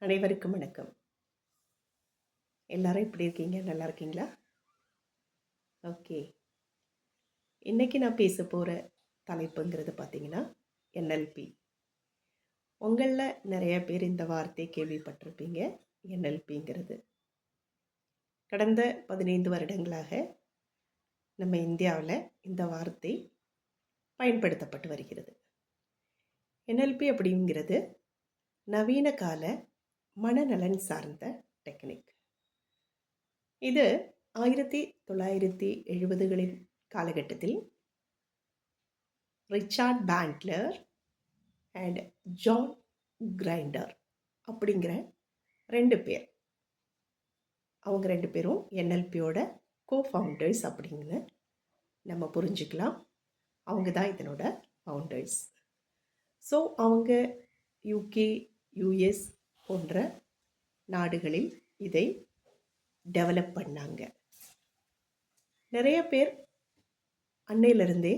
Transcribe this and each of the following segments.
அனைவருக்கும் வணக்கம். எல்லாரும் எப்படி இருக்கீங்க? நல்லா இருக்கீங்களா? ஓகே. இன்னைக்கு நான் பேச போகிற தலைப்புங்கிறது பார்த்தீங்கன்னா என்எல்பி. உங்களில் நிறைய பேர் இந்த வார்த்தையை கேள்விப்பட்டிருப்பீங்க. என்எல்பிங்கிறது கடந்த 15 வருடங்களாக நம்ம இந்தியாவில் இந்த வார்த்தை பயன்படுத்தப்பட்டு வருகிறது. என்எல்பி அப்படிங்கிறது நவீன கால மனநலன் சார்ந்த டெக்னிக். இது 1970களின் காலகட்டத்தில் Richard Bandler and John grinder அப்படிங்கிற 2 பேர், அவங்க 2 பேரும் என்எல்பியோட கோஃபவுண்டர்ஸ் அப்படின்னு நம்ம புரிஞ்சுக்கலாம். அவங்க தான் இதனோட ஃபவுண்டர்ஸ். ஸோ அவங்க யூகே, யூஎஸ் போன்ற நாடுகளில் இதை டெவலப் பண்ணாங்க. நிறைய பேர் அன்னையிலிருந்தே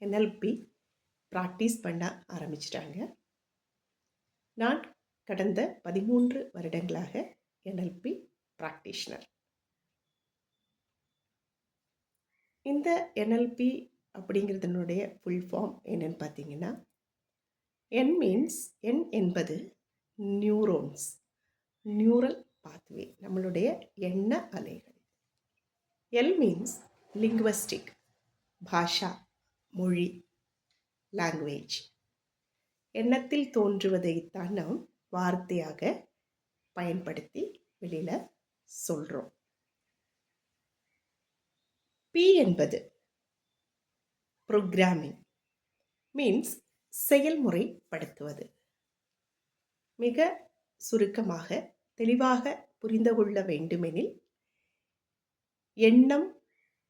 என்எல்பி ப்ராக்டிஸ் பண்ண ஆரம்பிச்சிட்டாங்க. நான் கடந்த 13 வருடங்களாக என்எல்பி ப்ராக்டிஷனர். இந்த என்எல்பி அப்படிங்கிறதுனுடைய ஃபுல் ஃபார்ம் என்னன்னு பார்த்தீங்கன்னா, என் என்பது நியூரோன்ஸ், நியூரல் பாத்வே, நம்மளுடைய எண்ண அலைகள். எல் மீன்ஸ் லிங்குவஸ்டிக், பாஷா, மொழி, லாங்குவேஜ். எண்ணத்தில் தோன்றுவதைத்தான் நாம் வார்த்தையாக பயன்படுத்தி வெளியில் சொல்கிறோம். பி என்பது ப்ரோக்ராமிங், மீன்ஸ் செயல்முறைப்படுத்துவது. மிக சுருக்கமாக தெளிவாக புரிந்து கொள்ள வேண்டுமெனில்,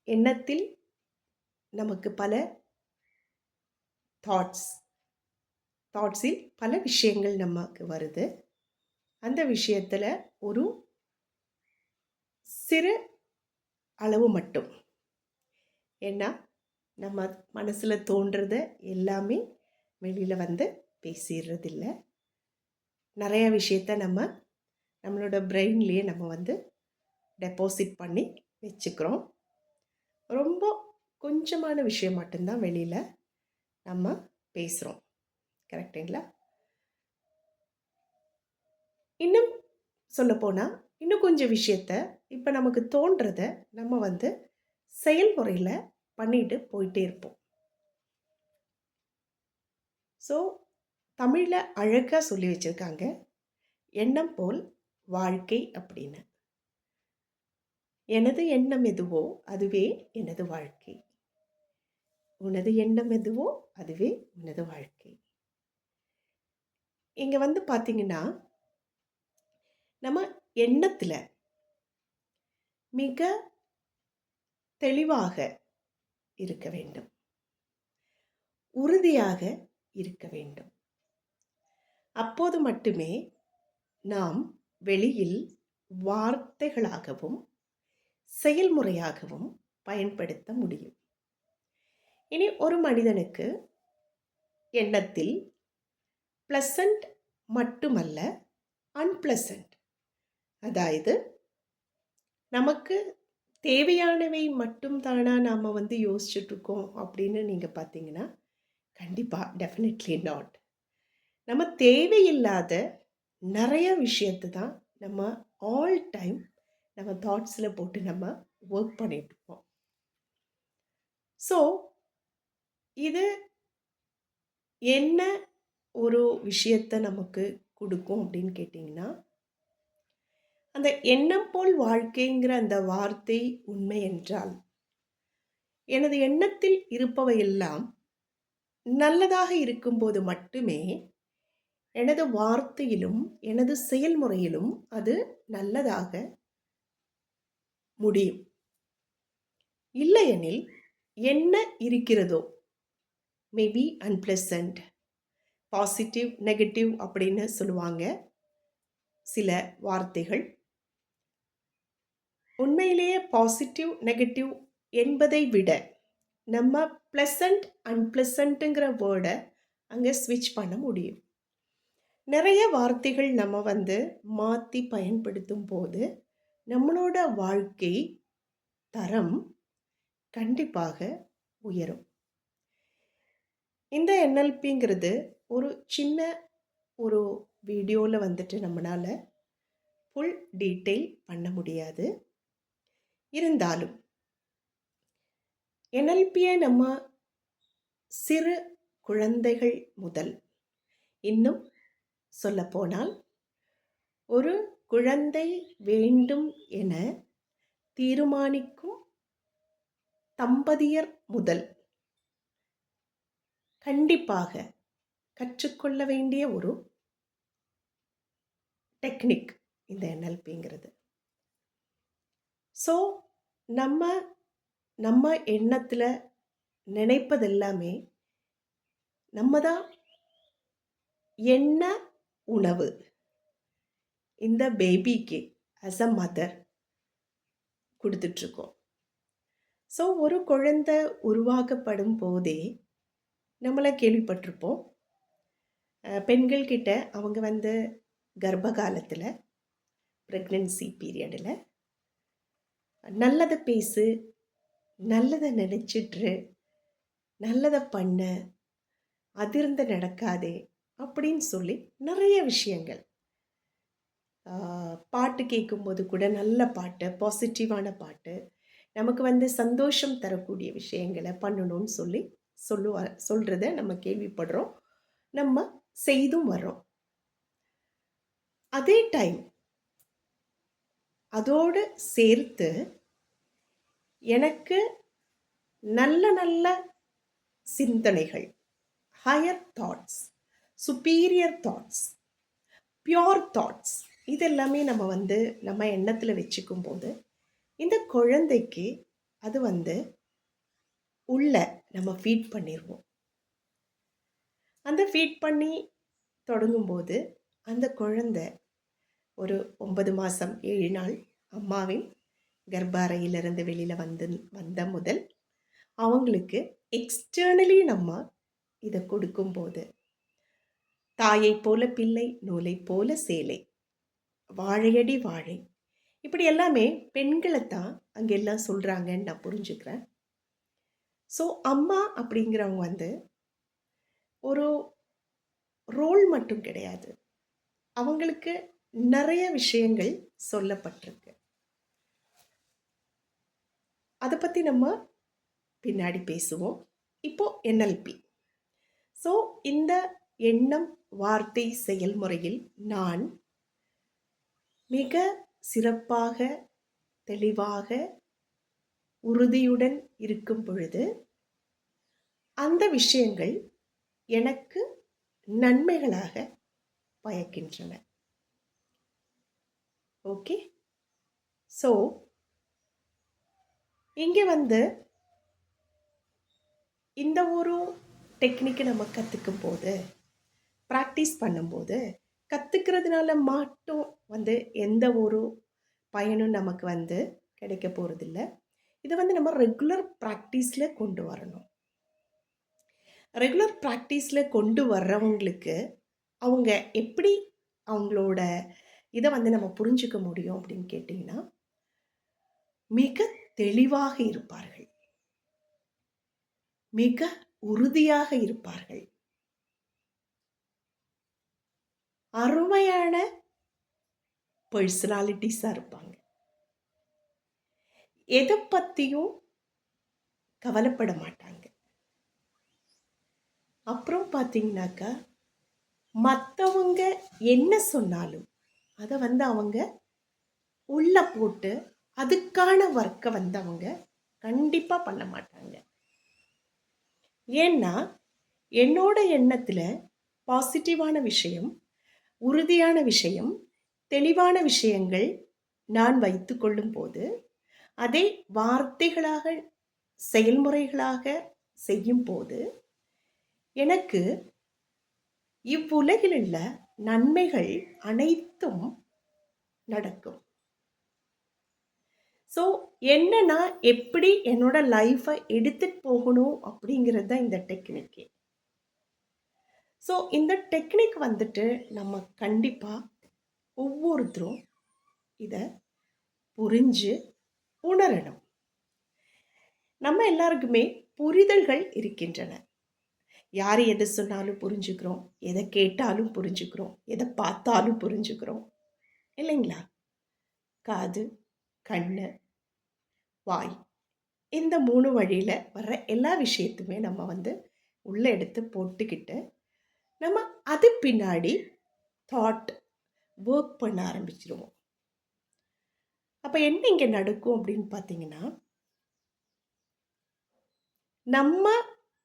எண்ணத்தில் நமக்கு பல தாட்ஸில் பல விஷயங்கள் நமக்கு வருது. அந்த விஷயத்தில் ஒரு சிறு அளவு மட்டும், ஏன்னா நம்ம மனசில் தோன்றத எல்லாமே வெளியில் வந்து பேசிடுறதில்ல. நிறைய விஷயத்த நம்மளோட பிரெயின்லேயே நம்ம வந்து டெபாசிட் பண்ணி வச்சுக்கிறோம். ரொம்ப கொஞ்சமான விஷயம் மட்டும்தான் வெளியில் நம்ம பேசுகிறோம். கரெக்டுங்களா? இன்னும் சொல்லப்போனால் இன்னும் கொஞ்சம் விஷயத்த இப்போ நமக்கு தோன்றத நம்ம வந்து செயல்முறையில் பண்ணிட்டு போயிட்டே இருப்போம். ஸோ தமிழில் அழகாக சொல்லி வச்சுருக்காங்க, எண்ணம் போல் வாழ்க்கை அப்படின்னு. எனது எண்ணம் எதுவோ அதுவே எனது வாழ்க்கை, உனது எண்ணம் எதுவோ அதுவே உனது வாழ்க்கை. இங்கே வந்து பார்த்தீங்கன்னா, நம்ம எண்ணத்தில் மிக தெளிவாக இருக்க வேண்டும், உறுதியாக இருக்க வேண்டும். அப்போது மட்டுமே நாம் வெளியில் வார்த்தைகளாகவும் செயல்முறையாகவும் பயன்படுத்த முடியும். இனி ஒரு மனிதனுக்கு எண்ணத்தில் ப்ளசண்ட் மட்டுமல்ல, அன்பிளசண்ட், அதாவது நமக்கு தேவையானவை மட்டும் தானா நாம் வந்து யோசிச்சுட்ருக்கோம் அப்படின்னு நீங்கள் பார்த்தீங்கன்னா, கண்டிப்பாக டெஃபினெட்லி நாட். நம்ம தேவையில்லாத நிறைய விஷயத்தை தான் நம்ம ஆல் டைம் நம்ம தாட்ஸில் போட்டு நம்ம ஒர்க் பண்ணிகிட்ருப்போம். ஸோ இது என்ன ஒரு விஷயத்தை நமக்கு கொடுக்கும் அப்படின்னு கேட்டிங்கன்னா, அந்த எண்ணம் போல் வாழ்க்கைங்கிற அந்த வார்த்தை உண்மை என்றால், எனது எண்ணத்தில் இருப்பவையெல்லாம் நல்லதாக இருக்கும்போது மட்டுமே எனது வார்த்தையிலும் எனது செயல்முறையிலும் அது நல்லதாக முடியும். இல்லையெனில் என்ன இருக்கிறதோ, மேபி அன்பிளசன்ட், பாசிட்டிவ், நெகட்டிவ் அப்படின்னு சொல்லுவாங்க சில வார்த்தைகள். உண்மையிலேயே பாசிட்டிவ், நெகட்டிவ் என்பதை விட நம்ம ப்ளசண்ட், அன்பிளசண்ட்டுங்கிற வேர்டை அங்கே ஸ்விட்ச் பண்ண முடியும். நிறைய வார்த்தைகள் நம்ம வந்து மாற்றி பயன்படுத்தும் போது நம்மளோட வாழ்க்கை தரம் கண்டிப்பாக உயரும். இந்த என்எல்பிங்கிறது ஒரு சின்ன ஒரு வீடியோவில் வந்துட்டு நம்மளால் ஃபுல் டீட்டெயில் பண்ண முடியாது. இருந்தாலும் என்எல்பியை நம்ம சிறு குழந்தைகள் முதல், இன்னும் சொல்லப்போனால் ஒரு குழந்தை வேண்டும் என தீர்மானிக்கும் தம்பதியர் முதல் கண்டிப்பாக கற்றுக்கொள்ள வேண்டிய ஒரு டெக்னிக் இந்த என்எல்பிங்கிறது. ஸோ நம்ம எண்ணத்தில் நினைப்பதெல்லாமே நம்ம தான் என்ன உணவு இந்த பேபிக்கு ஆஸ் அ மதர் கொடுத்துட்ருக்கோம். ஸோ ஒரு குழந்தை உருவாக்கப்படும் போதே நம்மளை கேள்விப்பட்டிருப்போம், பெண்கள் கிட்ட அவங்க வந்து கர்ப்ப காலத்தில் ப்ரெக்னென்சி பீரியடில் நல்லதை பேசு, நல்லதை நினச்சிட்ரு, நல்லதை பண்ண, அதிர்ந்து நடக்காதே அப்படின்னு சொல்லி நிறைய விஷயங்கள். பாட்டு கேட்கும்போது கூட நல்ல பாட்டு, பாசிட்டிவான பாட்டு, நமக்கு வந்து சந்தோஷம் தரக்கூடிய விஷயங்களை பண்ணணும்னு சொல்லி சொல்கிறத நம்ம கேள்விப்படுறோம், நம்ம செய்தும் வர்றோம். அதே டைம் அதோடு சேர்த்து எனக்கு நல்ல நல்ல சிந்தனைகள், higher thoughts, superior thoughts, pure thoughts, இதெல்லாமே நம்ம வந்து நம்ம எண்ணத்தில் வச்சுக்கும் போது இந்த குழந்தைக்கு அது வந்து உள்ள நம்ம ஃபீட் பண்ணிடுவோம். அந்த ஃபீட் பண்ணி தொடங்கும்போது அந்த குழந்தை ஒரு 9 மாதம் 7 நாள் அம்மாவின் கர்ப்பாறையிலிருந்து வெளியில் வந்த முதல் அவங்களுக்கு எக்ஸ்டர்னலி நம்ம இதை கொடுக்கும்போது தாயை போல பிள்ளை, நூலை போல சேலை, வாழையடி வாழை, இப்படி எல்லாமே பெண்களை தான் அங்கெல்லாம் சொல்கிறாங்கன்னு நான் புரிஞ்சுக்கிறேன். ஸோ அம்மா அப்படிங்கிறவங்க வந்து ஒரு ரோல் மட்டும் கிடையாது, அவங்களுக்கு நிறைய விஷயங்கள் சொல்லப்பட்டிருக்கு. அதை பற்றி நம்ம பின்னாடி பேசுவோம். இப்போ என்எல்பி. ஸோ இந்த எண்ணம் வார்த்தை செயல்முறையில் நான் மிக சிறப்பாக, தெளிவாக, உறுதியுடன் இருக்கும் பொழுது அந்த விஷயங்கள் எனக்கு நன்மைகளாக பயக்கின்றன. ஓகே, ஸோ இங்கே வந்து இந்த ஒரு டெக்னிக்கை நம்ம கற்றுக்கும் போது, ப்ராக்டிஸ் பண்ணும்போது, கற்றுக்கிறதுனால மட்டும் வந்து எந்த ஒரு பயனும் நமக்கு வந்து கிடைக்க போகிறதில்ல. இதை வந்து நம்ம ரெகுலர் ப்ராக்டிஸில் கொண்டு வரணும். ரெகுலர் ப்ராக்டிஸில் கொண்டு வர்றவங்களுக்கு அவங்க எப்படி அவங்களோட இதை வந்து நம்ம புரிஞ்சுக்க முடியும் அப்படின்னு கேட்டிங்கன்னா, மிக தெளிவாக இருப்பார்கள், மிக உறுதியாக இருப்பார்கள், அருமையான பர்சனாலிட்டிஸாக இருப்பாங்க, எதை பற்றியும் கவலைப்பட மாட்டாங்க. அப்புறம் பார்த்தீங்கன்னாக்கா, மற்றவங்க என்ன சொன்னாலும் அதை வந்து அவங்க உள்ள போட்டு அதுக்கான ஒர்க்கை வந்து அவங்க கண்டிப்பாக பண்ண மாட்டாங்க. ஏன்னா என்னோட எண்ணத்தில் பாசிட்டிவான விஷயம், உறுதியான விஷயம், தெளிவான விஷயங்கள் நான் வைத்து கொள்ளும் போது அதை வார்த்தைகளாக, செயல்முறைகளாக செய்யும் போது எனக்கு இவ்வுலகில் உள்ள நன்மைகள் அனைத்தும் நடக்கும். ஸோ என்னன்னா எப்படி என்னோட லைஃப்பை எடுத்துட்டு போகணும் அப்படிங்கிறது தான் இந்த டெக்னிக்கு. ஸோ இந்த டெக்னிக் வந்துட்டு நம்ம கண்டிப்பாக ஒவ்வொருத்தரும் இதை புரிஞ்சு உணரணும். நம்ம எல்லாருக்குமே புரிதல்கள் இருக்கின்றன. யார் எதை சொன்னாலும் புரிஞ்சுக்கிறோம், எதை கேட்டாலும் புரிஞ்சுக்கிறோம், எதை பார்த்தாலும் புரிஞ்சுக்கிறோம் இல்லைங்களா? காது, கண்ணு, வாய், இந்த 3 வழியில் வர்ற எல்லா விஷயத்துமே நம்ம உள்ளே எடுத்து போட்டுக்கிட்டு நம்ம அது பின்னாடி தாட் ஒர்க் பண்ண ஆரம்பிச்சிருவோம். அப்போ என்ன இங்கே நடக்கும் அப்படின்னு பார்த்தீங்கன்னா, நம்ம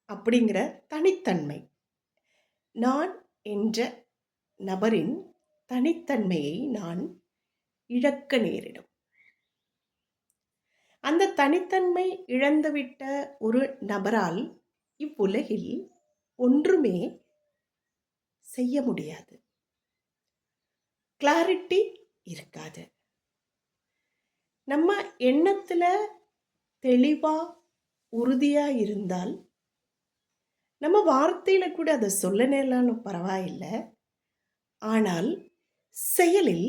அப்படிங்கிற தனித்தன்மை, நான் என்ற நபரின் தனித்தன்மையை நான் இழக்க நேரிடும். அந்த தனித்தன்மை இழந்துவிட்ட ஒரு நபரால் இவ்வுலகில் ஒன்றுமே செய்ய முடியாது. கிளாரிட்டி இருக்காது. நம்ம எண்ணத்தில் தெளிவாக உறுதியாக இருந்தால் நம்ம வார்த்தையில் கூட அதை சொல்ல நேரலான்னு பரவாயில்லை. ஆனால் செயலில்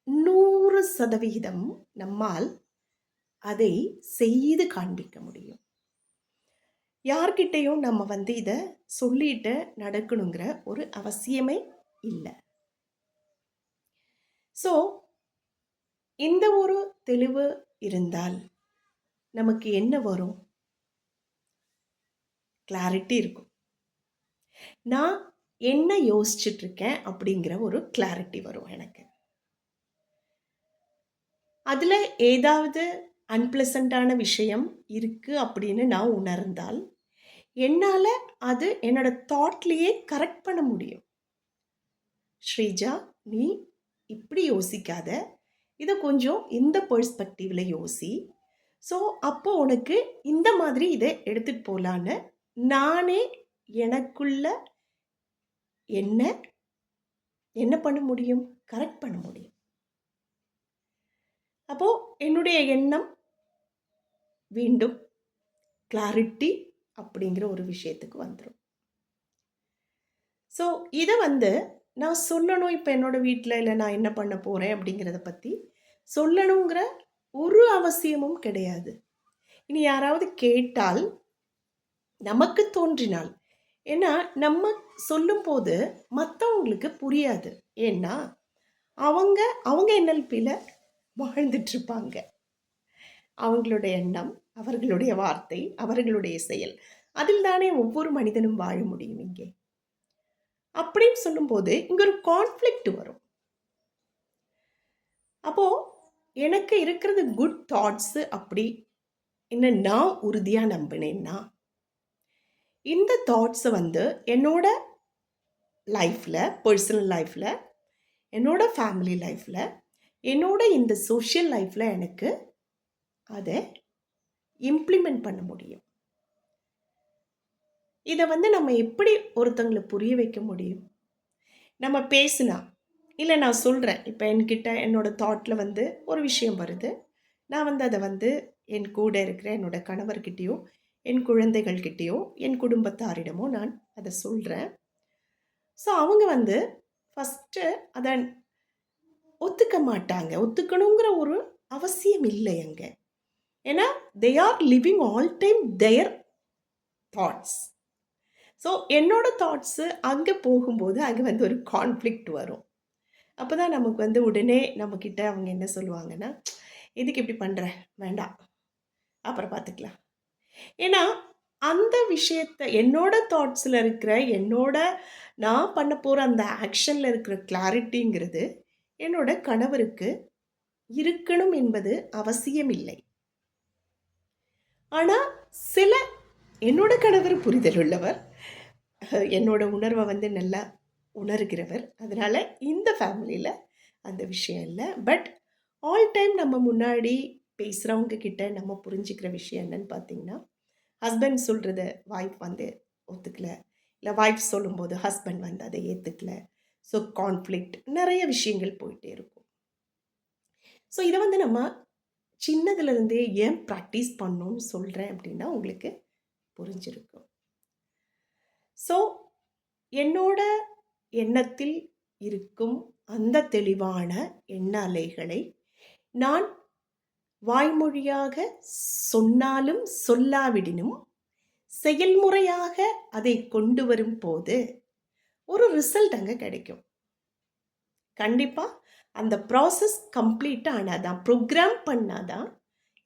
100% நம்மால் அதை செய்து காண்பிக்க முடியும். யார்கிட்டையும் நம்ம இதை சொல்லிட்டு நடக்கணுங்கிற ஒரு அவசியமே இல்லை. ஸோ இந்த ஒரு தெளிவு இருந்தால் நமக்கு என்ன வரும்? கிளாரிட்டி இருக்கும். நான் என்ன யோசிச்சுட்டு இருக்கேன் அப்படிங்கிற ஒரு கிளாரிட்டி வரும் எனக்கு. அதில் ஏதாவது அன்பிளசண்டான விஷயம் இருக்குது அப்படின்னு நான் உணர்ந்தால் என்னால் அது என்னோட தாட்லேயே கரெக்ட் பண்ண முடியும். ஸ்ரீஜா, நீ இப்படி யோசிக்காத, இதை கொஞ்சம் இந்த பெர்ஸ்பெக்டிவில் யோசி. ஸோ அப்போ உனக்கு இந்த மாதிரி இதை எடுத்துகிட்டு போகலான்னு நானே எனக்குள்ள என்ன பண்ண முடியும்? கரெக்ட் பண்ண முடியும். அப்போது என்னுடைய எண்ணம் மீண்டும் கிளாரிட்டி அப்படிங்கிற ஒரு விஷயத்துக்கு வந்துடும். ஸோ இதை நான் சொல்லணும் இப்போ என்னோடய வீட்டில், இல்லை நான் என்ன பண்ண போகிறேன் அப்படிங்கிறத பற்றி சொல்லணுங்கிற ஒரு அவசியமும் கிடையாது. இனி யாராவது கேட்டால், நமக்கு தோன்றினால், ஏன்னா நம்ம சொல்லும்போது மற்றவங்களுக்கு புரியாது. ஏன்னா அவங்க NLPயில் வாழ்ந்துட்டுருப்பாங்க. அவங்களுடைய எண்ணம், அவர்களுடைய வார்த்தை, அவர்களுடைய செயல், அதில் தானே ஒவ்வொரு மனிதனும் வாழ முடியும் இங்கே. அப்படின்னு சொல்லும்போது இங்கே ஒரு கான்ஃப்ளிக்ட் வரும். அப்போது எனக்கு இருக்கிறது குட் தாட்ஸு அப்படி என்ன நான் உறுதியாக நம்பினேன்னா, இந்த தாட்ஸை என்னோட லைஃப்பில், பர்சனல் லைஃப்பில், என்னோட ஃபேமிலி லைஃப்பில், என்னோட இந்த சோஷியல் லைஃப்பில் எனக்கு அதை இம்ப்ளிமெண்ட் பண்ண முடியும். இதை நம்ம எப்படி ஒருத்தங்களை புரிய வைக்க முடியும்? நம்ம பேசினா, இல்லை நான் சொல்கிறேன், இப்போ என்கிட்ட என்னோடய தாட்டில் ஒரு விஷயம் வருது, நான் அதை என் கூட இருக்கிற என்னோட கணவர்கிட்டையோ, என் குழந்தைகள்கிட்டையோ, என் குடும்பத்தாரிடமோ நான் அதை சொல்கிறேன். ஸோ அவங்க ஃபஸ்ட்டு அதை ஒத்துக்க மாட்டாங்க. ஒத்துக்கணுங்கிற ஒரு அவசியம் இல்லை அங்கே. ஏன்னா they are living all time there thoughts. So என்னோட தாட்ஸு அங்கே போகும்போது அங்கே ஒரு கான்ஃப்ளிக்ட் வரும். அப்போ தான் நமக்கு உடனே நம்மக்கிட்ட அவங்க என்ன சொல்லுவாங்கன்னா, எதுக்கு இப்படி பண்ணுற, வேண்டாம், அப்புறம் பார்த்துக்கலாம். ஏன்னா அந்த விஷயத்தை என்னோட தாட்ஸில் இருக்கிற, நான் பண்ண போகிற அந்த ஆக்ஷனில் இருக்கிற கிளாரிட்டிங்கிறது என்னோட கணவருக்கு இருக்கணும் என்பது அவசியம் இல்லை. ஆனால் என்னோட கணவர் புரிதல் உள்ளவர், என்னோட உணர்வை நல்லா உணர்கிறவர். அதனால் இந்த ஃபேமிலியில் அந்த விஷயம் இல்லை. பட் ஆல் டைம் நம்ம முன்னாடி பேசுகிறவங்க கிட்ட நம்ம புரிஞ்சுக்கிற விஷயம் என்னன்னு பார்த்தீங்கன்னா, ஹஸ்பண்ட் சொல்கிறத ஒய்ஃப் ஒத்துக்கல, இல்லை ஒய்ஃப் சொல்லும்போது ஹஸ்பண்ட் அதை ஏற்றுக்கல. ஸோ கான்ஃப்ளிக்ட், நிறைய விஷயங்கள் போயிட்டே இருக்கும். ஸோ இதை நம்ம சின்னதுலேருந்தே ஏன் ப்ராக்டிஸ் பண்ணணும்னு சொல்கிறேன் அப்படின்னா உங்களுக்கு புரிஞ்சிருக்கும். ஸோ என்னோட எண்ணத்தில் இருக்கும் அந்த தெளிவான எண்ண அலைகளை நான் வாய்மொழியாக சொன்னாலும் சொல்லாவிடினும் செயல்முறையாக அதை கொண்டு வரும் போது ஒரு ரிசல்ட் அங்கே கிடைக்கும். கண்டிப்பாக அந்த ப்ராசஸ் கம்ப்ளீட் ஆனாதான், ப்ரோக்ராம் பண்ணாதான்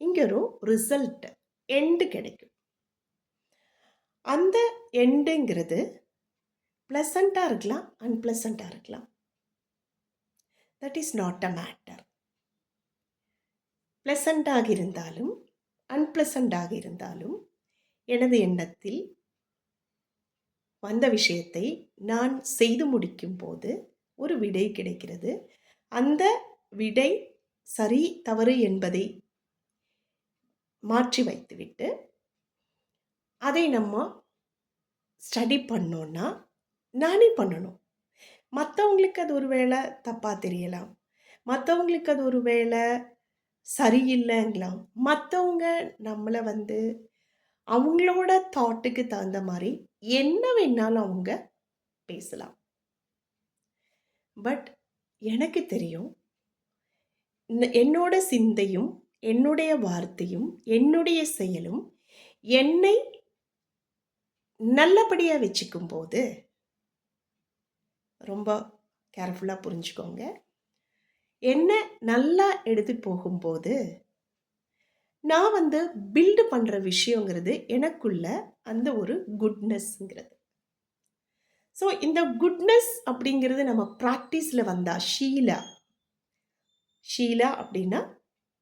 இங்கே ஒரு ரிசல்ட் எண்டு கிடைக்கும். அந்த எண்டுங்கிறது ப்ளசண்ட்டாக இருக்கலாம், அன்பிளசண்ட்டாக இருக்கலாம். That is not a matter. ப்ளசண்ட்டாக இருந்தாலும் அன்பிளசண்ட்டாக இருந்தாலும் எனது எண்ணத்தில் வந்த விஷயத்தை நான் செய்து முடிக்கும் போது ஒரு விடை கிடைக்கிறது. அந்த விடை சரி தவறு என்பதை மாற்றி வைத்துவிட்டு அதை நம்ம ஸ்டடி பண்ணோன்னா நானே பண்ணணும். மற்றவங்களுக்கு அது ஒரு வேளை தப்பாக தெரியலாம், மற்றவங்களுக்கு அது ஒரு வேளை சரியில்லைங்களாம், மற்றவங்க நம்மளை அவங்களோட தாட்டுக்கு தகுந்த மாதிரி என்ன வேணாலும் அவங்க பேசலாம். பட் எனக்கு தெரியும், என்னோட சிந்தையும் என்னுடைய வார்த்தையும் என்னுடைய செயலும் என்னை நல்லபடியாக வச்சுக்கும் போது, ரொம்ப கேர்ஃபுல்லாக புரிஞ்சுக்கோங்க, என்ன நல்லா எடுத்து போகும்போது நான் பில்டு பண்ணுற விஷயங்கிறது எனக்குள்ள அந்த ஒரு குட்னஸ்ங்கிறது. ஸோ இந்த குட்னஸ் அப்படிங்கிறது நம்ம ப்ராக்டிஸில் வந்தால் ஷீலா அப்படின்னா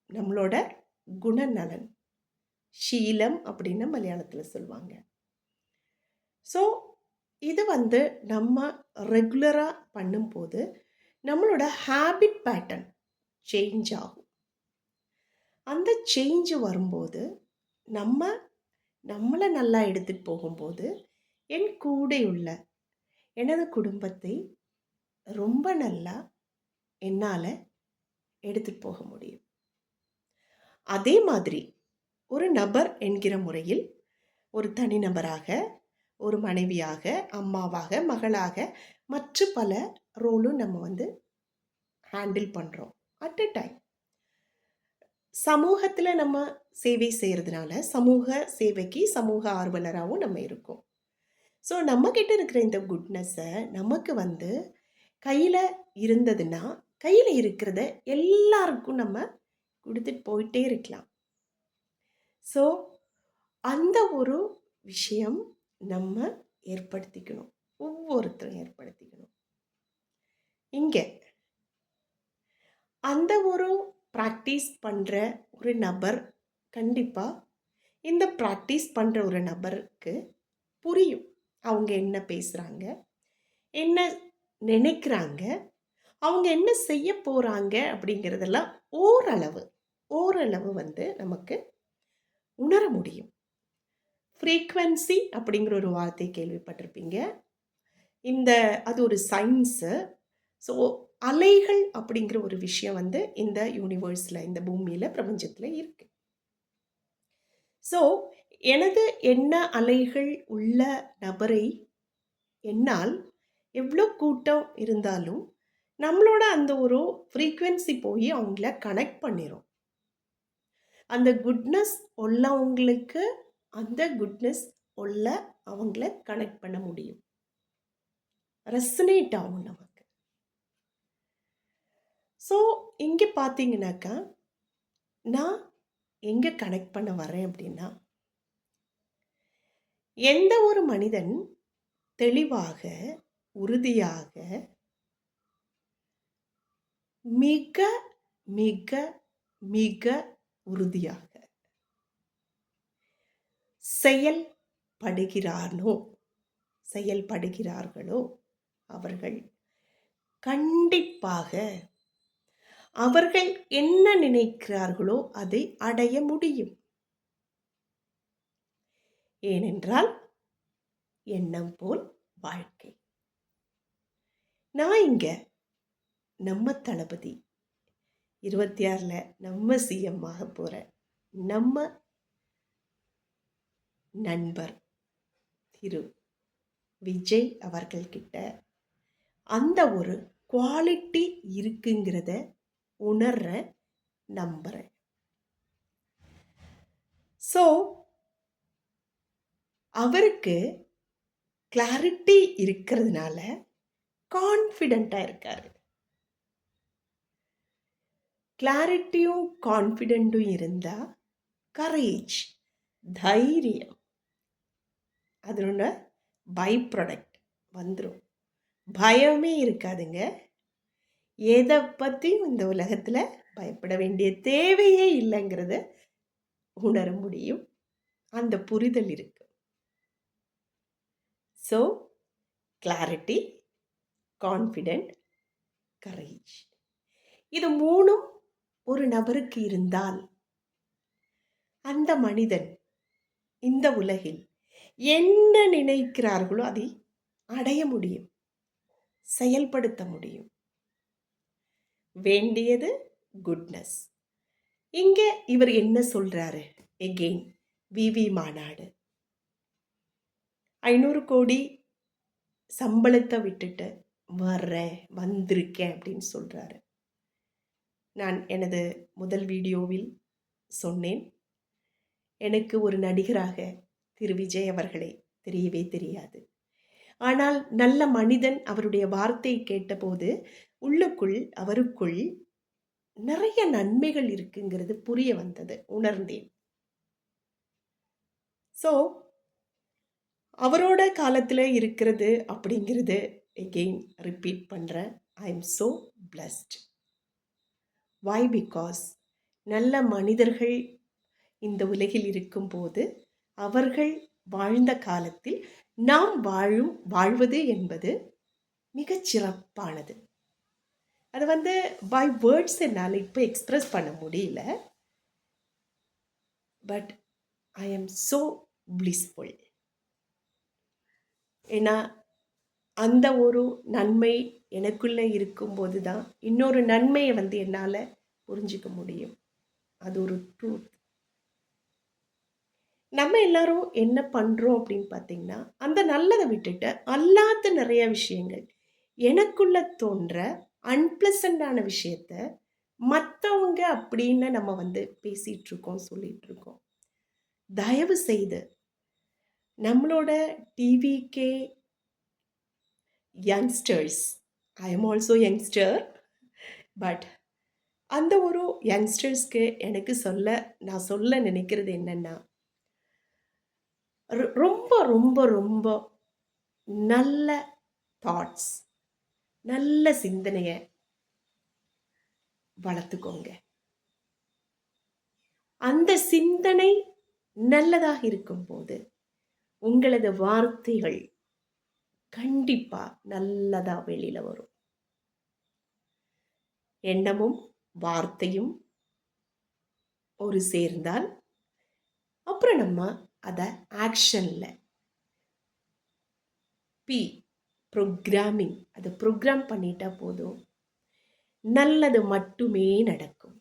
நம்மளோட குணநலன், ஷீலம் அப்படின்னு மலையாளத்தில் சொல்லுவாங்க. ஸோ இது நம்ம ரெகுலராக பண்ணும்போது நம்மளோட ஹேபிட் பேட்டர்ன் சேஞ்ச் ஆகும். அந்த சேஞ்சு வரும்போது நம்மளை நல்லா எடுத்துகிட்டு போகும்போது என் கூடையுள்ள எனது குடும்பத்தை ரொம்ப நல்லா என்னால் எடுத்துகிட்டு போக முடியும். அதே மாதிரி ஒரு நபர் என்கிற முறையில் ஒரு தனிநபராக, ஒரு மனைவியாக, அம்மாவாக, மகளாக, மற்ற பல ரோலும் நம்ம ஹேண்டில் பண்ணுறோம் அட் எ டைம். சமூகத்தில் நம்ம சேவை செய்கிறதுனால சமூக சேவைக்கு சமூக ஆர்வலராகவும் நம்ம இருக்கோம். ஸோ நம்மக்கிட்ட இருக்கிற இந்த குட்னஸை நமக்கு கையில் இருந்ததுன்னா கையில் இருக்கிறத எல்லாருக்கும் நம்ம கொடுத்துட்டு போயிட்டே இருக்கலாம். ஸோ அந்த ஒரு விஷயம் நம்ம ஏற்படுத்திக்கணும், ஒவ்வொருத்தரும் ஏற்படுத்திக்கணும். இங்கே அந்த ஒரு ப்ராக்டிஸ் பண்ணுற ஒரு நபர் கண்டிப்பாக இந்த ப்ராக்டிஸ் பண்ணுற ஒரு நபருக்கு புரியும் அவங்க என்ன பேசுகிறாங்க, என்ன நினைக்கிறாங்க, அவங்க என்ன செய்ய போகிறாங்க அப்படிங்கிறதெல்லாம் ஓரளவு நமக்கு உணர முடியும். ஃப்ரீக்வன்சி அப்படிங்கிற ஒரு வார்த்தை கேள்விப்பட்டிருப்பீங்க. அது ஒரு சயின்ஸு. ஸோ அலைகள் அப்படிங்கிற ஒரு விஷயம் இந்த யூனிவர்ஸில், இந்த பூமியில், பிரபஞ்சத்தில் இருக்கு. ஸோ எனது எண்ண அலைகள் உள்ள நபரை என்னால் எவ்வளோ கூட்டம் இருந்தாலும் நம்மளோட அந்த ஒரு ஃப்ரீக்வன்சி போய் அவங்கள கனெக்ட் பண்ணிடும். அந்த குட்னஸ் உள்ளவங்களுக்கு அந்த குட்னஸ் உள்ள அவங்கள கனெக்ட் பண்ண முடியும், ரெசனேட் ஆகும் நமக்கு. ஸோ இங்கே பார்த்தீங்கன்னாக்கா நான் எங்கே கனெக்ட் பண்ண வரேன் அப்படின்னா, எந்த ஒரு மனிதன் தெளிவாக, உறுதியாக, மிக மிக மிக உறுதியாக செயல்படுகிறார்களோ அவர்கள் கண்டிப்பாக அவர்கள் என்ன நினைக்கிறார்களோ அதை அடைய முடியும். ஏனென்றால் எண்ணம் போல் வாழ்க்கை. நான் இங்க நம்ம தளபதி 26ல் நம்ம சிஎம் ஆக போற நம்ம நண்பர் திரு விஜய் அவர்கள்கிட்ட அந்த ஒரு குவாலிட்டி இருக்குங்கிறத உணர்றேன், நம்புறேன். ஸோ அவருக்கு கிளாரிட்டி இருக்கிறதுனால கான்ஃபிடெண்ட்டாக இருக்காரு. கிளாரிட்டியும் கான்ஃபிடென்ட்டும் இருந்தால் கரேஜ், தைரியம், அதனோட பை ப்ராடக்ட் வந்துடும். பயமே இருக்காதுங்க. எதை பற்றியும் இந்த உலகத்தில் பயப்பட வேண்டிய தேவையே இல்லைங்கிறத உணர முடியும். அந்த புரிதல் இருக்கு. ஸோ கிளாரிட்டி, கான்ஃபிடென்ட், கரேஜ், இது மூணும் ஒரு நபருக்கு இருந்தால் அந்த மனிதன் இந்த உலகில் என்ன நினைக்கிறார்களோ அதை அடைய முடியும், செயல்படுத்த முடியும். வேண்டியது குட்னஸ். இங்கே இவர் என்ன சொல்றாரு? எகெயின் விவி மாநாடு 500 கோடி சம்பளத்தை விட்டுட்டு வந்திருக்கேன் அப்படின்னு சொல்றாரு. நான் எனது முதல் வீடியோவில் சொன்னேன், எனக்கு ஒரு நடிகராக திரு விஜய் அவர்களை தெரியவே தெரியாது. ஆனால் நல்ல மனிதன். அவருடைய வார்த்தை கேட்டபோது உள்ளுக்குள் அவருக்குள் நிறைய நன்மைகள் இருக்குங்கிறது புரிய வந்தது, உணர்ந்தேன். ஸோ அவரோட காலத்தில் இருக்கிறது அப்படிங்கிறது எகெயின் ரிப்பீட் பண்ணுறேன். I am so blessed. Why? Because நல்ல மனிதர்கள் இந்த உலகில் இருக்கும்போது அவர்கள் வாழ்ந்த காலத்தில் நாம் வாழ்வது என்பது மிகச்சிறப்பானது. அது பை வேர்ட்ஸ் என்னால் இப்போ எக்ஸ்பிரஸ் பண்ண முடியல. But I am so blissful. ஏன்னா அந்த ஒரு நன்மை எனக்குள்ளே இருக்கும்போது தான் இன்னொரு நன்மையை என்னால் புரிஞ்சிக்க முடியும். அது ஒரு ட்ரூத். நம்ம எல்லாரும் என்ன பண்ணுறோம் அப்படின்னு பார்த்தீங்கன்னா, அந்த நல்லதை விட்டுட்டு அல்லாத நிறைய விஷயங்கள், எனக்குள்ள தோன்ற அன்பிளசண்டான விஷயத்த மற்றவங்க அப்படின்னு நம்ம பேசிகிட்டு இருக்கோம், சொல்லிகிட்டு இருக்கோம். தயவு செய்து நம்மளோட TVK youngsters, I am also youngster, but அந்த ஒரு யங்ஸ்டர்ஸ்க்கு நான் சொல்ல நினைக்கிறது என்னென்னா, ரொம்ப ரொம்ப ரொம்ப நல்ல தாட்ஸ், நல்ல சிந்தனையை வளர்த்துக்கோங்க. அந்த சிந்தனை நல்லதாக இருக்கும்போது உங்களது வார்த்தைகள் கண்டிப்பா நல்லதா வெளியில வரும். எண்ணமும் வார்த்தையும் ஒரு சேர்ந்தால் அப்புறம் நம்ம அதை ஆக்ஷன்ல ப்ரோக்ராமிங், அதை ப்ரோக்ராம் பண்ணிட்டா போதும், நல்லது மட்டுமே நடக்கும்.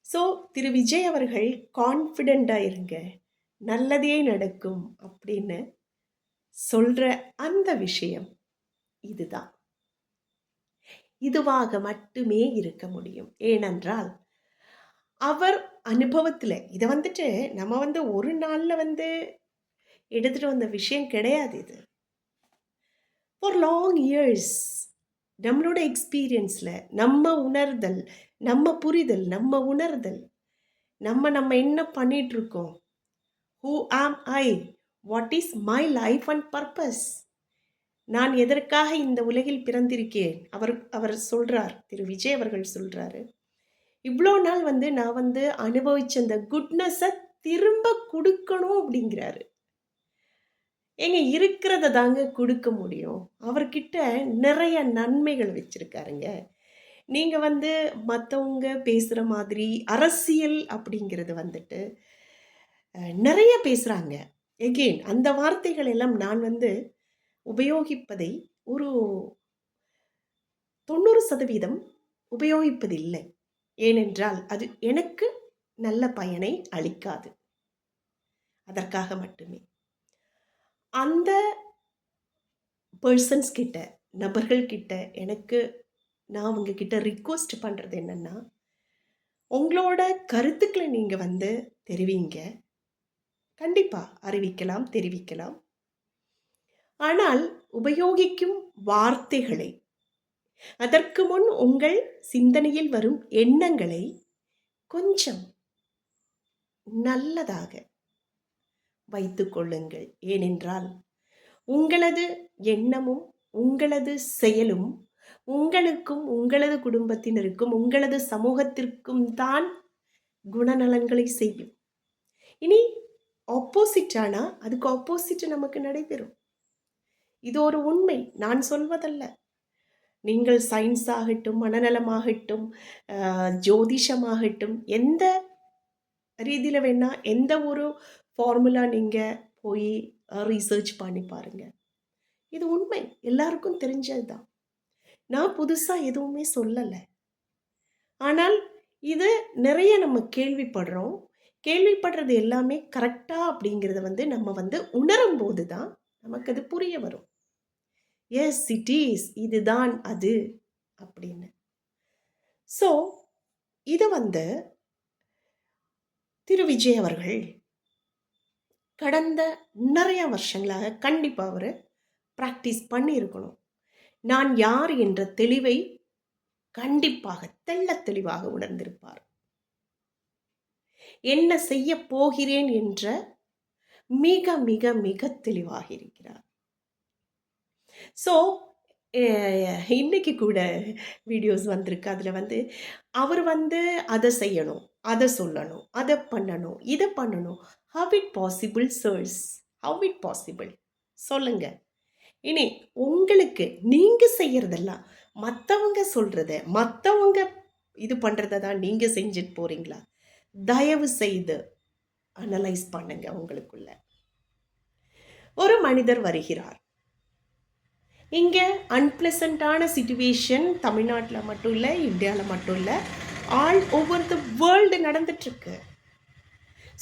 ஸோ திரு விஜய் அவர்கள் கான்ஃபிடெண்ட்டாக இருங்க, நல்லதே நடக்கும் அப்படின்னு சொல்கிற அந்த விஷயம் இதுதான். இதுவாக மட்டுமே இருக்க முடியும். ஏனென்றால் அவர் அனுபவத்தில் இதை நம்ம ஒரு நாளில் எடுத்துகிட்டு வந்த விஷயம் கிடையாது. இது ஃபார் லாங் இயர்ஸ் நம்மளோட எக்ஸ்பீரியன்ஸில் நம்ம உணர்தல், நம்ம புரிதல், நம்ம உணர்தல், நம்ம என்ன பண்ணிகிட்ருக்கோம், ஹூ ஆம் ஐ, what is my life and purpose, நான் எதற்காக இந்த உலகில் பிறந்திருக்கேன். அவர் சொல்கிறார், திரு விஜய் அவர்கள் சொல்கிறாரு, இவ்வளோ நாள் நான் அனுபவித்த அந்த குட்னஸை திரும்ப கொடுக்கணும் அப்படிங்கிறாரு. ஏங்க இருக்கிறத தாங்க கொடுக்க முடியும். அவர்கிட்ட நிறைய நன்மைகள் வச்சுருக்காருங்க. நீங்கள் மற்றவங்க பேசுகிற மாதிரி அரசியல் அப்படிங்கிறது நிறைய பேசுகிறாங்க. எகெயின் அந்த வார்த்தைகள் எல்லாம் நான் உபயோகிப்பதை ஒரு 90% உபயோகிப்பதில்லை. ஏனென்றால் அது எனக்கு நல்ல பயனை அளிக்காது. அதற்காக மட்டுமே. அந்த பர்சன்ஸ் கிட்ட, நபர்கள் கிட்ட நான் உங்ககிட்ட ரிக்வெஸ்ட் பண்ணுறது என்னன்னா, உங்களோட கருத்துக்களை நீங்கள் வந்து தெரிவிங்க. கண்டிப்பாக அறிவிக்கலாம், தெரிவிக்கலாம். ஆனால் உபயோகிக்கும் வார்த்தைகளை, அதற்கு முன் உங்கள் சிந்தனையில் வரும் எண்ணங்களை கொஞ்சம் நல்லதாக வைத்துக் கொள்ளுங்கள். ஏனென்றால் உங்களது எண்ணமும் உங்களது செயலும் உங்களுக்கும் உங்களது குடும்பத்தினருக்கும் உங்களது சமூகத்திற்கும் தான் குணநலன்களை செய்யும். இனி ஆப்போசிட் ஆனால் அதுக்கு ஆப்போசிட் நமக்கு நடைபெறும். இது ஒரு உண்மை, நான் சொல்வதல்ல. நீங்கள் சயின்ஸ் ஆகட்டும், மனநலமாகட்டும், ஜோதிஷமாகட்டும், எந்த ரீதியில் வேணால் எந்த ஒரு ஃபார்முலா நீங்கள் போய் ரீசர்ச் பண்ணி பாருங்கள். இது உண்மை, எல்லாருக்கும் தெரிஞ்சது தான். நான் புதுசாக எதுவுமே சொல்லலை. ஆனால் இது நிறைய நம்ம கேள்விப்படுறோம். கேள்விப்படுறது எல்லாமே கரெக்டாக அப்படிங்கிறத வந்து நம்ம வந்து உணரும் போது தான் நமக்கு அது புரிய வரும். எஸ் இட் இஸ், இதுதான் அது அப்படின்னு. ஸோ இதை வந்து திரு விஜய் அவர்கள் கடந்த நிறைய வருஷங்களாக கண்டிப்பாக அவர் ப்ராக்டிஸ் பண்ணியிருக்கணும். நான் யார் என்ற தெளிவை கண்டிப்பாக தெள்ளத் தெளிவாக உணர்ந்திருப்பார். என்ன செய்ய போகிறேன் என்ற மிக மிக மிக தெளிவாக இருக்கிறார். ஸோ இன்னைக்கு கூட வீடியோஸ் வந்திருக்கு. அதில் வந்து அவர் வந்து அதை செய்யணும், அதை சொல்லணும், அதை பண்ணணும், இதை பண்ணணும். How it possible sirs? How it possible சொல்லுங்க. இனி உங்களுக்கு நீங்கள் செய்யறதெல்லாம் மற்றவங்க சொல்றத, மற்றவங்க இது பண்ணுறத தான் நீங்கள் செஞ்சுட்டு போறீங்களா? தயவு செய்து அனலைஸ் பண்ணுங்க. உங்களுக்குள்ள ஒரு மனிதர் வருகிறார். இங்கே அன்பிளசண்டான சிச்சுவேஷன் தமிழ்நாட்டில் மட்டும் இல்லை, இந்தியாவில் மட்டும் இல்லை, ஆல் ஓவர் த வேர்ல்டு நடந்துட்டுருக்கு.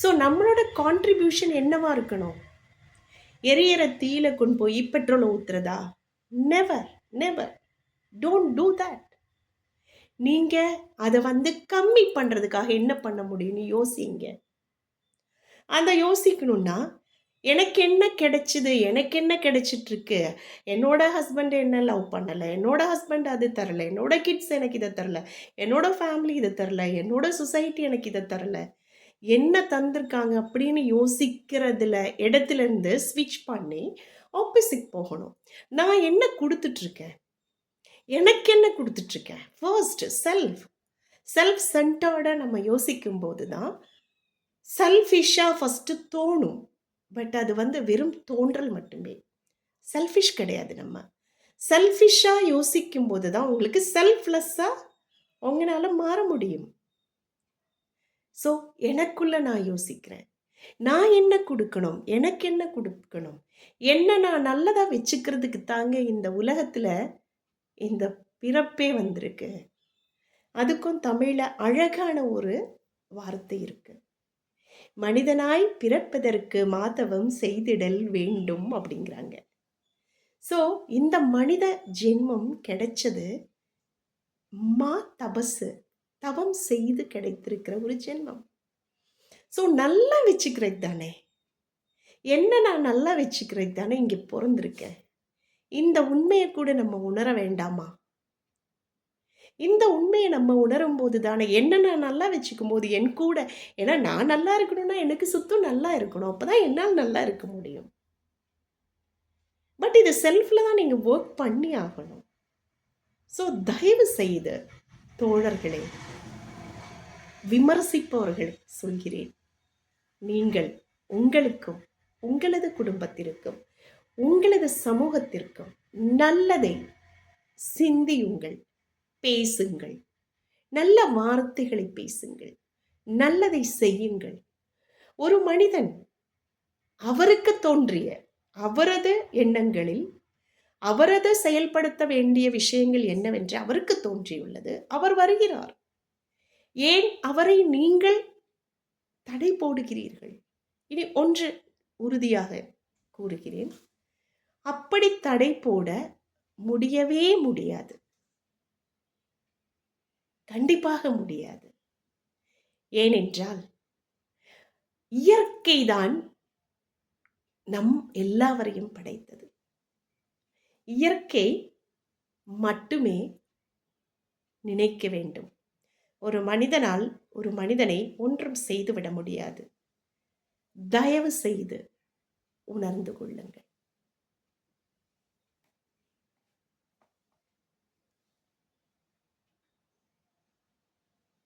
ஸோ நம்மளோட கான்ட்ரிபியூஷன் என்னவா இருக்கணும்? எரியற தீயில கொண்டு போய் பெட்ரோலை ஊற்றுறதா? Never never, don't do that. நீங்கள் அதை வந்து கம்மி பண்ணுறதுக்காக என்ன பண்ண முடியும்னு யோசிங்க. அந்த யோசிக்கணும்னா எனக்கு என்ன கிடைச்சிது, எனக்கு என்ன கிடைச்சிட்ருக்கு, என்னோட ஹஸ்பண்ட் என்ன லவ் பண்ணலை, என்னோட ஹஸ்பண்ட் அது தரலை, என்னோட கிட்ஸ் எனக்கு இதை தரல, என்னோட ஃபேமிலி இதை தரல, என்னோட சொசைட்டி எனக்கு இதை தரல, என்ன தந்திருக்காங்க அப்படின்னு யோசிக்கிறதுல இடத்துலேருந்து ஸ்விட்ச் பண்ணி ஆப்போசிட் போகணும். நான் என்ன கொடுத்துட்ருக்கேன், எனக்கு என்ன கொடுத்துட்ருக்கேன், ஃபர்ஸ்ட் செல்ஃப் சென்டர்டாக நம்ம யோசிக்கும் போது தான் செல்ஃபிஷாக ஃபஸ்ட்டு தோணும். பட் அது வந்து வெறும் தோன்றல் மட்டுமே, செல்ஃபிஷ் கிடையாது. நம்ம செல்ஃபிஷாக யோசிக்கும் போது தான் உங்களுக்கு செல்ஃப்லெஸ்ஸாக உங்களால் மாற முடியும். ஸோ எனக்குள்ளே நான் யோசிக்கிறேன், நான் என்ன கொடுக்கணும், எனக்கு என்ன கொடுக்கணும், என்ன நான் நல்லதாக வச்சுக்கிறதுக்கு தாங்க இந்த உலகத்தில் இந்த பிறப்பே வந்திருக்கு. அதுக்கும் தமிழில் அழகான ஒரு வார்த்தை இருக்குது, மனிதனாய் பிறப்பதற்கு மாதவம் செய்திடல் வேண்டும் அப்படிங்கிறாங்க. ஸோ இந்த மனித ஜென்மம் கிடைச்சது தவம் செய்து கிடைத்திருக்கிற ஒரு ஜென்மம். ஸோ நல்லா வச்சுக்கிறது தானே, என்ன நான் நல்லா வச்சுக்கிறது தானே இங்கே பிறந்திருக்கேன். இந்த உண்மையை கூட நம்ம உணர வேண்டாமா? இந்த உண்மையை நம்ம உணரும் போது தானே, என்ன நான் நல்லா வச்சுக்கும் போது என் கூட, ஏன்னா நான் நல்லா இருக்கணும்னா எனக்கு சுத்தம் நல்லா இருக்கணும், அப்போ தான் என்னால் நல்லா இருக்க முடியும். பட் இது செல்ஃபில் தான் நீங்கள் ஒர்க் பண்ணி ஆகணும். ஸோ தயவு செய்து தோழர்களே, விமர்சிப்பவர்களை சொல்கிறேன், நீங்கள் உங்களுக்கும் உங்களது குடும்பத்திற்கும் உங்களது சமூகத்திற்கும் நல்லதை சிந்தியுங்கள், பேசுங்கள், நல்ல வார்த்தைகளை பேசுங்கள், நல்லதை செய்யுங்கள். ஒரு மனிதன் அவருக்கு தோன்றிய அவரது எண்ணங்களில் அவரது செயல்படுத்த வேண்டிய விஷயங்கள் என்னவென்று அவருக்கு தோன்றியுள்ளது, அவர் வருகிறார். ஏன் அவரை நீங்கள் தடை போடுகிறீர்கள்? இனி ஒன்று உறுதியாக கூறுகிறேன். அப்படி தடை போட முடியவே முடியாது. கண்டிப்பாக முடியாது. ஏனென்றால் இயற்கைதான் நம் எல்லாவரையும் படைத்தது. இயற்கை மட்டுமே நினைக்க வேண்டும். ஒரு மனிதனால் ஒரு மனிதனை ஒன்றும் செய்துவிட முடியாது. தயவு செய்து உணர்ந்து கொள்ளுங்கள்.